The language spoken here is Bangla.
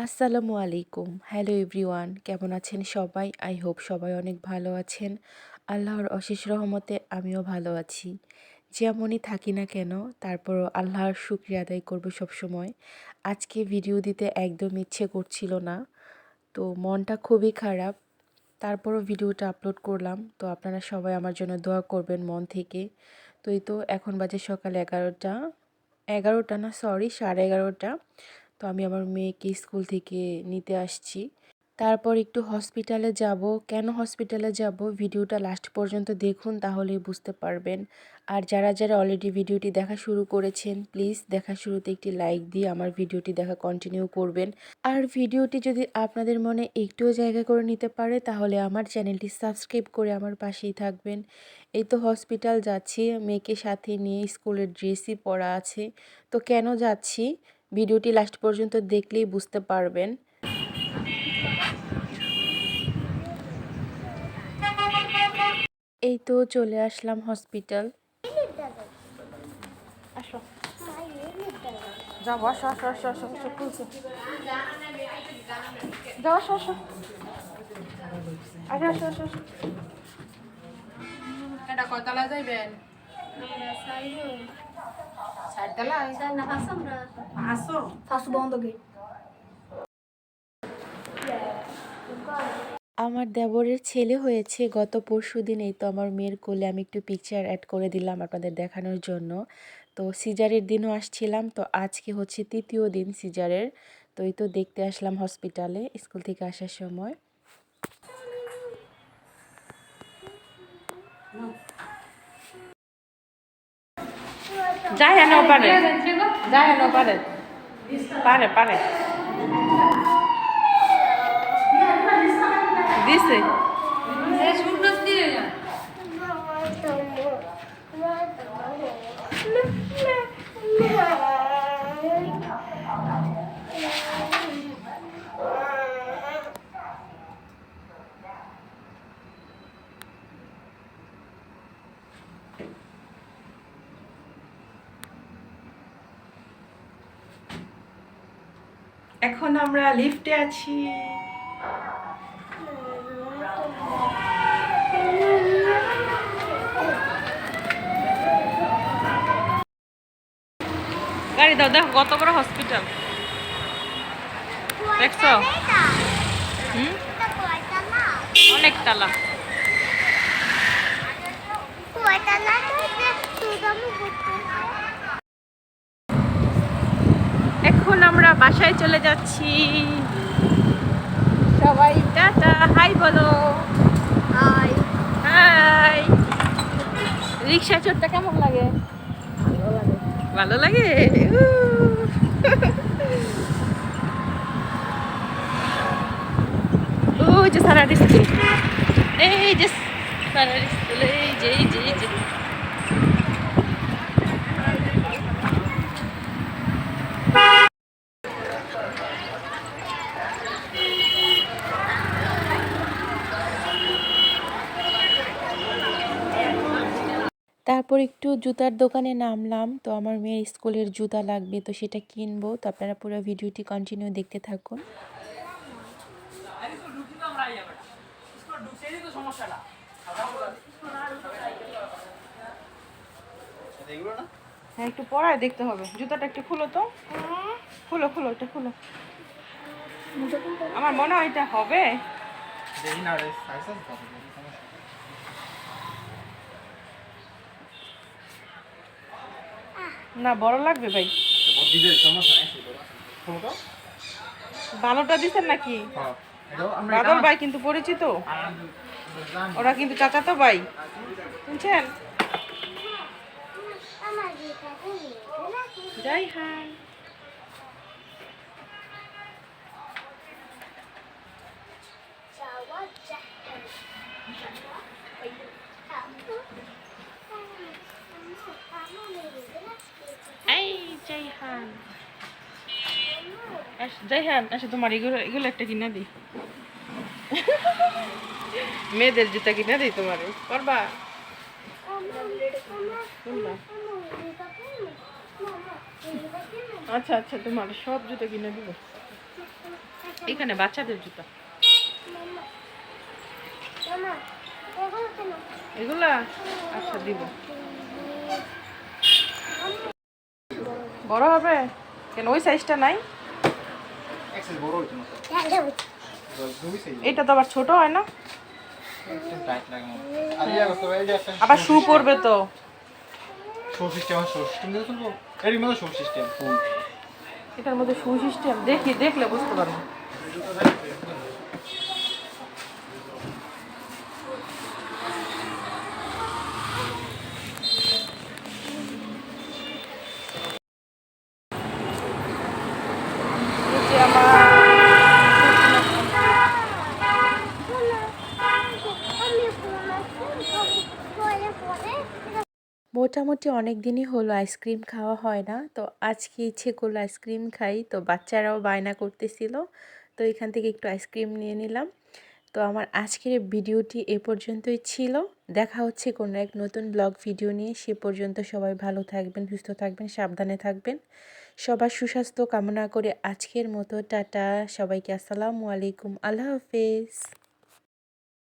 আসসালামু আলাইকুম। Hello everyone. কেমন আছেন সবাই? আই হোপ সবাই অনেক ভালো আছেন। আল্লাহর অশেষ রহমতে আমিও ভালো আছি। যেমনই থাকি না কেন তারপরও আল্লাহর শুকরিয়া আদায় করব সবসময়। আজকে ভিডিও দিতে একদম ইচ্ছে করছিল না। তো মনটা খুবই খারাপ। তারপরও ভিডিওটা আপলোড করলাম। তো আপনারা সবাই আমার জন্য দোয়া করবেন মন থেকে। তো এই তো এখন বাজে সকাল 11টা। 11টা না সরি 11:30টা। তো আমি আমার মেয়েকে স্কুল থেকে নিতে আসছি। তারপর একটু হসপিটালে যাব। কেন হসপিটালে যাব ভিডিওটা লাস্ট পর্যন্ত দেখুন তাহলেই বুঝতে পারবেন। আর যারা অলরেডি ভিডিওটি দেখা শুরু করেছেন প্লিজ দেখা শুরুতে একটি লাইক দিয়ে আমার ভিডিওটি দেখা কন্টিনিউ করবেন। আর ভিডিওটি যদি আপনাদের মনে একটুও জায়গা করে নিতে পারে তাহলে আমার চ্যানেলটি সাবস্ক্রাইব করে আমার পাশেই থাকবেন। এই তো হসপিটাল যাচ্ছি মেয়েকে সাথে নিয়ে, স্কুলের ড্রেসই পরা আছে। তো কেন যাচ্ছি ভিডিওটি লাস্ট পর্যন্ত দেখলেই বুঝতে পারবেন। এই তো চলে আসলাম হসপিটাল। আসো যাও, আসো আসো আসো আসো আসো খুলছে, যাও আসো আসো আগে আসো আসো আসো। এটা কয়তলা যাইবেন? চারতলায়? আসো। আমার দেবরের ছেলে হয়েছে গত পরশুদিন। এই তো আমার মেয়ের কোলে আমি একটু পিকচার অ্যাড করে দিলাম আপনাদের দেখানোর জন্য। তো সিজারের দিনও আসছিলাম, তো আজকে হচ্ছে 3য় দিন সিজারের। তো এই তো দেখতে আসলাম হসপিটালে স্কুল থেকে আসার সময়। যাই হেন পারে, যাই হেন পারে, পারে পারে দিছে। এখন আমরা লিফটে আছি। গাড়ি দাও, দেখো কত বড় হসপিটাল দেখছো? অনেক তালা। এখন আমরা বাসায় চলে যাচ্ছি। সবাই টাটা হাই বলো। Hi hi. রিক্সা চড়তে কেমন লাগে? ভালো লাগে। ওই যে সারার স্কুল, এই যে সারার স্কুল, এই যে এই যে এই যে। তারপর একটু জুতার দোকানে নামলাম। তো আমার মেয়ের স্কুলের জুতা লাগবে, তো সেটা কিনবো। তো আপনারা পুরো ভিডিওটি কন্টিনিউ দেখতে থাকুন। হ্যাঁ, একটু পরায় দেখতে হবে। জুতাটা একটু খুলো তো, খুলো খুলো, এটা খুলো। আমার মনে হয় এটা হবে। না, বড় লাগবে ভাই। ভালোটা দিচ্ছেন নাকি? বাদল ভাই কিন্তু পরিচিত, ওরা কিন্তু চাচাতো ভাই, শুনছেন? যাই হ্যাঁ। এই জাইহান, যাই হ্যাঁ, আচ্ছা তোমার এগুলো এগুলো একটা কিনে দিই। মেয়েদের জুতা কিনে দিই তোমার, করবা? আচ্ছা আচ্ছা, তোমার সব জুতো কিনে দিব। এখানে বাচ্চাদের জুতা এগুলা আচ্ছা দিব বড় হবে কেন ওই সাইজটা নাই এক্সেস বড় হইতো না দুই সাইজ এটা তো আবার ছোট হয় না একটু টাইট লাগে মনে আলিয়া কত এই যে আবার শু পরবে তো শো সিস্টেম দিয়ে চলবো এর মধ্যে শো সিস্টেম ফুল এটার মধ্যে শু সিস্টেম দেখলে বুঝতে পারবো এই যে আমার মোটামুটি অনেক দিনই হলো আইসক্রিম খাওয়া হয় না, তো আজকে ইচ্ছে করলো আইসক্রিম খাই, তো বাচ্চারাও বায়না করতেছিল, তো এখান থেকে একটু আইসক্রিম নিয়ে নিলাম। তো আমার আজকের ভিডিওটি এ পর্যন্তই ছিল। দেখা হচ্ছে কোনো এক নতুন ব্লগ ভিডিও নিয়ে। সে পর্যন্ত সবাই ভালো থাকবেন, সুস্থ থাকবেন, সাবধানে থাকবেন। সবার সুস্বাস্থ্য কামনা করে আজকের মতো টাটা। সবাইকে আসসালামু আলাইকুম, আল্লাহ হাফেজ।